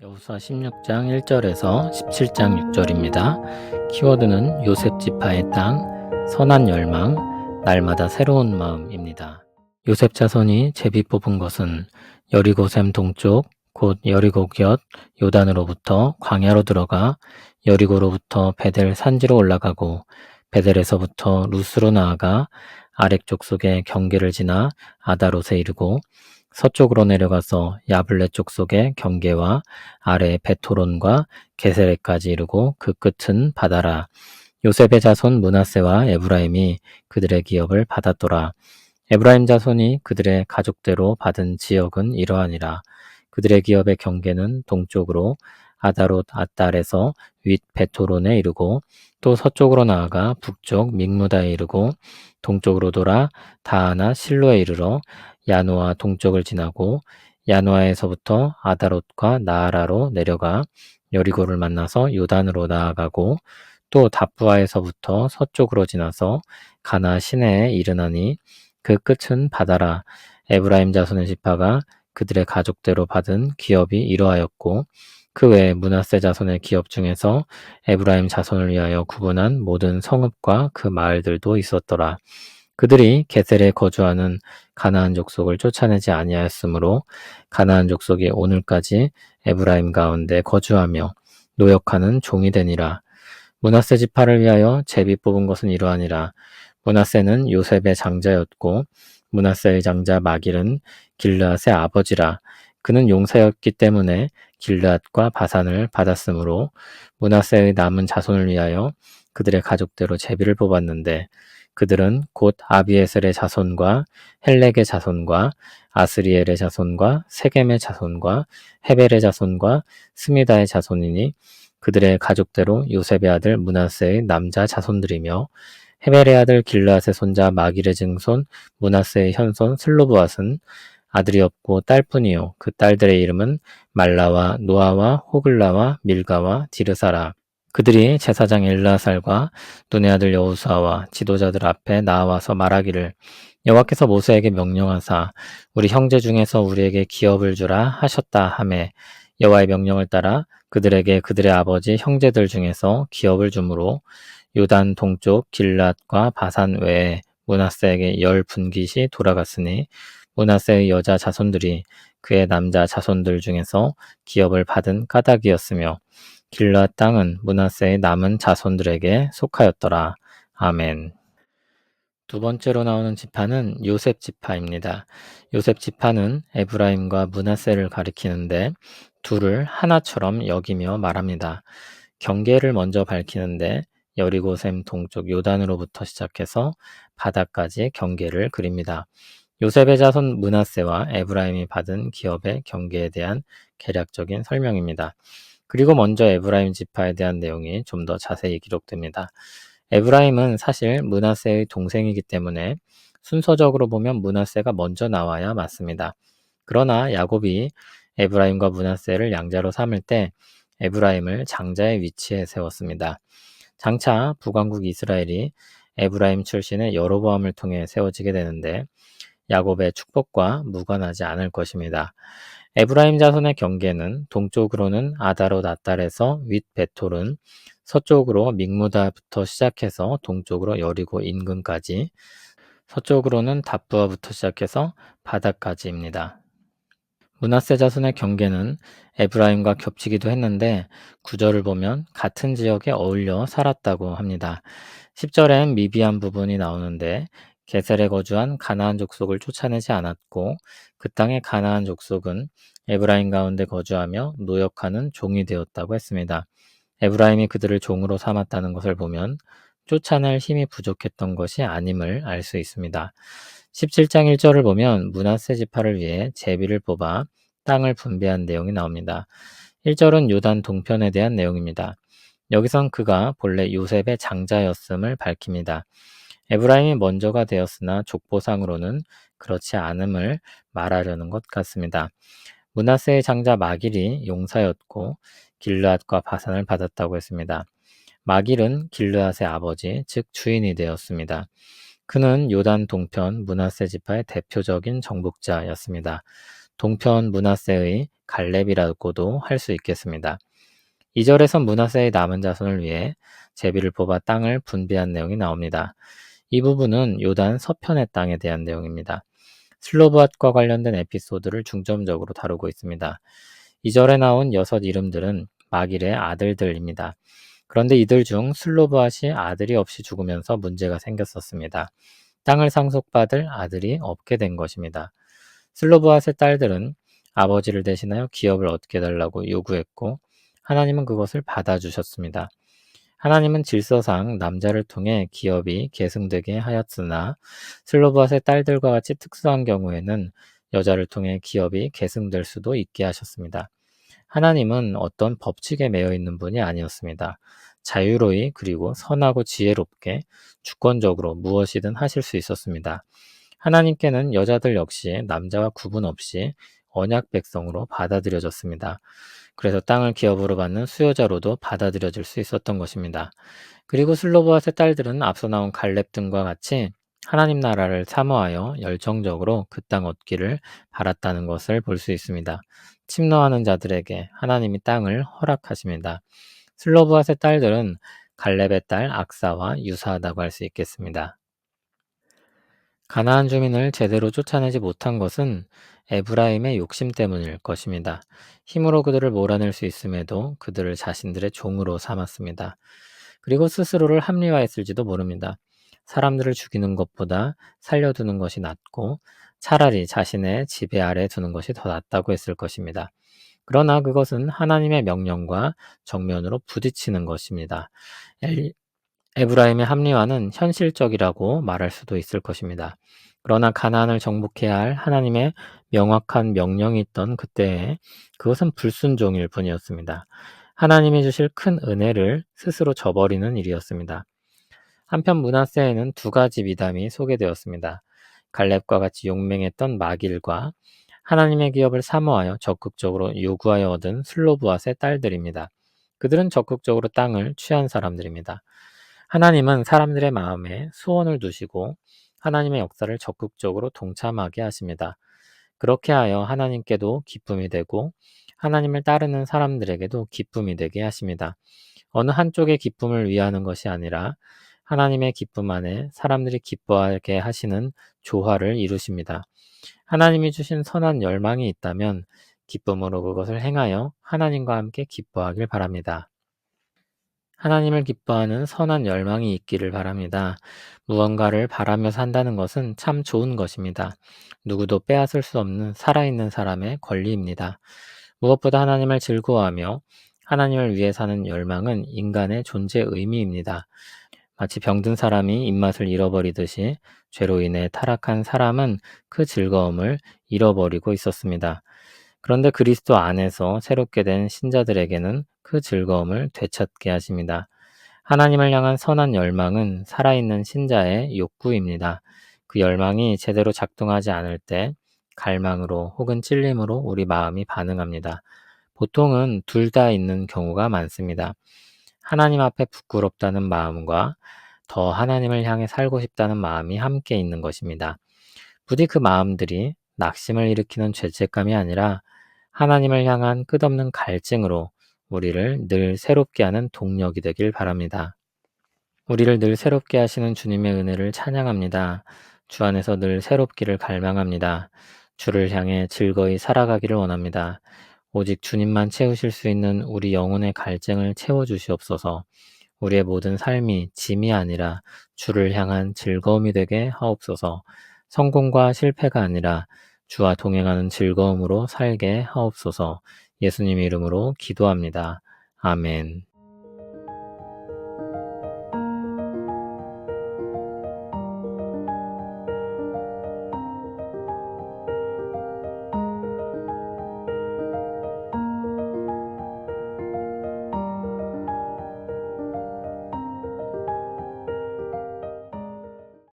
여호수아 16장 1절에서 17장 6절입니다. 키워드는 요셉 지파의 땅, 선한 열망, 날마다 새로운 마음입니다. 요셉 자손이 제비 뽑은 것은 여리고샘 동쪽, 곧 여리고 곁 요단으로부터 광야로 들어가 여리고로부터 베델 산지로 올라가고 베델에서부터 루스로 나아가 아렉 족속의 경계를 지나 아다롯에 이르고 서쪽으로 내려가서 야블레 족속의 경계와 아래 베토론과 게세레까지 이르고 그 끝은 바다라. 요셉의 자손 므낫세와 에브라임이 그들의 기업을 받았더라. 에브라임 자손이 그들의 가족대로 받은 지역은 이러하니라. 그들의 기업의 경계는 동쪽으로 아다롯 앗달에서 윗 베토론에 이르고 또 서쪽으로 나아가 북쪽 믹무다에 이르고 동쪽으로 돌아 다하나 실로에 이르러 야노아 동쪽을 지나고 야노아에서부터 아다롯과 나아라로 내려가 여리고를 만나서 요단으로 나아가고 또 답부아에서부터 서쪽으로 지나서 가나 시내에 이르나니 그 끝은 바다라. 에브라임 자손의 지파가 그들의 가족대로 받은 기업이 이러하였고 그 외에 므낫세 자손의 기업 중에서 에브라임 자손을 위하여 구분한 모든 성읍과 그 마을들도 있었더라. 그들이 게셀에 거주하는 가나안 족속을 쫓아내지 아니하였으므로 가나안 족속이 오늘까지 에브라임 가운데 거주하며 노역하는 종이 되니라. 므낫세 지파를 위하여 제비 뽑은 것은 이러하니라. 므낫세는 요셉의 장자였고 므낫세의 장자 마길은 길르앗의 아버지라. 그는 용사였기 때문에 길르앗과 바산을 받았으므로 므낫세의 남은 자손을 위하여 그들의 가족대로 제비를 뽑았는데 그들은 곧 아비에셀의 자손과 헬렉의 자손과 아스리엘의 자손과 세겜의 자손과 헤벨의 자손과 스미다의 자손이니 그들의 가족대로 요셉의 아들 므낫세의 남자 자손들이며 헤벨의 아들 길르앗의 손자 마길의 증손 므낫세의 현손 슬로브앗은 아들이 없고 딸뿐이요 그 딸들의 이름은 말라와 노아와 호글라와 밀가와 디르사라. 그들이 제사장 엘르아살과 눈의 아들 여호수아와 지도자들 앞에 나와서 말하기를 여호와께서 모세에게 명령하사 우리 형제 중에서 우리에게 기업을 주라 하셨다 하매 여호와의 명령을 따라 그들에게 그들의 아버지 형제들 중에서 기업을 주므로 요단 동쪽 길앗과 바산 외에 므낫세에게 10분깃이 돌아갔으니 므낫세의 여자 자손들이 그의 남자 자손들 중에서 기업을 받은 까닭이었으며 길앗 땅은 므낫세의 남은 자손들에게 속하였더라. 아멘. 두 번째로 나오는 지파는 요셉 지파입니다. 요셉 지파는 에브라임과 므낫세를 가리키는데 둘을 하나처럼 여기며 말합니다. 경계를 먼저 밝히는데 여리고샘 동쪽 요단으로부터 시작해서 바다까지 경계를 그립니다. 요셉의 자손 므낫세와 에브라임이 받은 기업의 경계에 대한 개략적인 설명입니다. 그리고 먼저 에브라임 지파에 대한 내용이 좀 더 자세히 기록됩니다. 에브라임은 사실 므낫세의 동생이기 때문에 순서적으로 보면 므낫세가 먼저 나와야 맞습니다. 그러나 야곱이 에브라임과 므낫세를 양자로 삼을 때 에브라임을 장자의 위치에 세웠습니다. 장차 북왕국 이스라엘이 에브라임 출신의 여로보암을 통해 세워지게 되는데 야곱의 축복과 무관하지 않을 것입니다. 에브라임 자손의 경계는 동쪽으로는 아다롯 앗달에서 윗 베톨은 서쪽으로 믹무다부터 시작해서 동쪽으로 여리고 인근까지 서쪽으로는 답부아부터 시작해서 바다까지입니다. 므낫세 자손의 경계는 에브라임과 겹치기도 했는데 구절을 보면 같은 지역에 어울려 살았다고 합니다. 10절엔 미비한 부분이 나오는데 게셀에 거주한 가나안 족속을 쫓아내지 않았고 그 땅의 가나안 족속은 에브라임 가운데 거주하며 노역하는 종이 되었다고 했습니다. 에브라임이 그들을 종으로 삼았다는 것을 보면 쫓아낼 힘이 부족했던 것이 아님을 알 수 있습니다. 17장 1절을 보면 므낫세 지파를 위해 제비를 뽑아 땅을 분배한 내용이 나옵니다. 1절은 요단 동편에 대한 내용입니다. 여기선 그가 본래 요셉의 장자였음을 밝힙니다. 에브라임이 먼저가 되었으나 족보상으로는 그렇지 않음을 말하려는 것 같습니다. 므낫세의 장자 마길이 용사였고 길르앗과 바산을 받았다고 했습니다. 마길은 길르앗의 아버지, 즉 주인이 되었습니다. 그는 요단 동편 므낫세 지파의 대표적인 정복자였습니다. 동편 므낫세의 갈렙이라고도 할 수 있겠습니다. 2절에선 므낫세의 남은 자손을 위해 제비를 뽑아 땅을 분배한 내용이 나옵니다. 이 부분은 요단 서편의 땅에 대한 내용입니다. 슬로브앗과 관련된 에피소드를 중점적으로 다루고 있습니다. 2절에 나온 6 이름들은 마길의 아들들입니다. 그런데 이들 중 슬로브앗이 아들이 없이 죽으면서 문제가 생겼었습니다. 땅을 상속받을 아들이 없게 된 것입니다. 슬로브앗의 딸들은 아버지를 대신하여 기업을 얻게 달라고 요구했고 하나님은 그것을 받아주셨습니다. 하나님은 질서상 남자를 통해 기업이 계승되게 하였으나 슬로브앗의 딸들과 같이 특수한 경우에는 여자를 통해 기업이 계승될 수도 있게 하셨습니다. 하나님은 어떤 법칙에 매여 있는 분이 아니었습니다. 자유로이 그리고 선하고 지혜롭게 주권적으로 무엇이든 하실 수 있었습니다. 하나님께는 여자들 역시 남자와 구분 없이 언약 백성으로 받아들여졌습니다. 그래서 땅을 기업으로 받는 수요자로도 받아들여질 수 있었던 것입니다. 그리고 슬로브앗의 딸들은 앞서 나온 갈렙 등과 같이 하나님 나라를 사모하여 열정적으로 그 땅 얻기를 바랐다는 것을 볼 수 있습니다. 침노하는 자들에게 하나님이 땅을 허락하십니다. 슬로브앗의 딸들은 갈렙의 딸 악사와 유사하다고 할 수 있겠습니다. 가나안 주민을 제대로 쫓아내지 못한 것은 에브라임의 욕심 때문일 것입니다. 힘으로 그들을 몰아낼 수 있음에도 그들을 자신들의 종으로 삼았습니다. 그리고 스스로를 합리화했을지도 모릅니다. 사람들을 죽이는 것보다 살려두는 것이 낫고 차라리 자신의 지배 아래 두는 것이 더 낫다고 했을 것입니다. 그러나 그것은 하나님의 명령과 정면으로 부딪히는 것입니다. 에브라임의 합리화는 현실적이라고 말할 수도 있을 것입니다. 그러나 가나안을 정복해야 할 하나님의 명확한 명령이 있던 그때에 그것은 불순종일 뿐이었습니다. 하나님이 주실 큰 은혜를 스스로 저버리는 일이었습니다. 한편 므낫세에는 2가지 미담이 소개되었습니다. 갈렙과 같이 용맹했던 마길과 하나님의 기업을 사모하여 적극적으로 요구하여 얻은 슬로브앗의 딸들입니다. 그들은 적극적으로 땅을 취한 사람들입니다. 하나님은 사람들의 마음에 소원을 두시고 하나님의 역사를 적극적으로 동참하게 하십니다. 그렇게 하여 하나님께도 기쁨이 되고 하나님을 따르는 사람들에게도 기쁨이 되게 하십니다. 어느 한쪽의 기쁨을 위하는 것이 아니라 하나님의 기쁨 안에 사람들이 기뻐하게 하시는 조화를 이루십니다. 하나님이 주신 선한 열망이 있다면 기쁨으로 그것을 행하여 하나님과 함께 기뻐하길 바랍니다. 하나님을 기뻐하는 선한 열망이 있기를 바랍니다. 무언가를 바라며 산다는 것은 참 좋은 것입니다. 누구도 빼앗을 수 없는 살아있는 사람의 권리입니다. 무엇보다 하나님을 즐거워하며 하나님을 위해 사는 열망은 인간의 존재 의미입니다. 마치 병든 사람이 입맛을 잃어버리듯이 죄로 인해 타락한 사람은 그 즐거움을 잃어버리고 있었습니다. 그런데 그리스도 안에서 새롭게 된 신자들에게는 그 즐거움을 되찾게 하십니다. 하나님을 향한 선한 열망은 살아있는 신자의 욕구입니다. 그 열망이 제대로 작동하지 않을 때 갈망으로 혹은 찔림으로 우리 마음이 반응합니다. 보통은 둘 다 있는 경우가 많습니다. 하나님 앞에 부끄럽다는 마음과 더 하나님을 향해 살고 싶다는 마음이 함께 있는 것입니다. 부디 그 마음들이 낙심을 일으키는 죄책감이 아니라 하나님을 향한 끝없는 갈증으로 우리를 늘 새롭게 하는 동력이 되길 바랍니다. 우리를 늘 새롭게 하시는 주님의 은혜를 찬양합니다. 주 안에서 늘 새롭기를 갈망합니다. 주를 향해 즐거이 살아가기를 원합니다. 오직 주님만 채우실 수 있는 우리 영혼의 갈증을 채워주시옵소서. 우리의 모든 삶이 짐이 아니라 주를 향한 즐거움이 되게 하옵소서. 성공과 실패가 아니라 주와 동행하는 즐거움으로 살게 하옵소서. 예수님 이름으로 기도합니다. 아멘.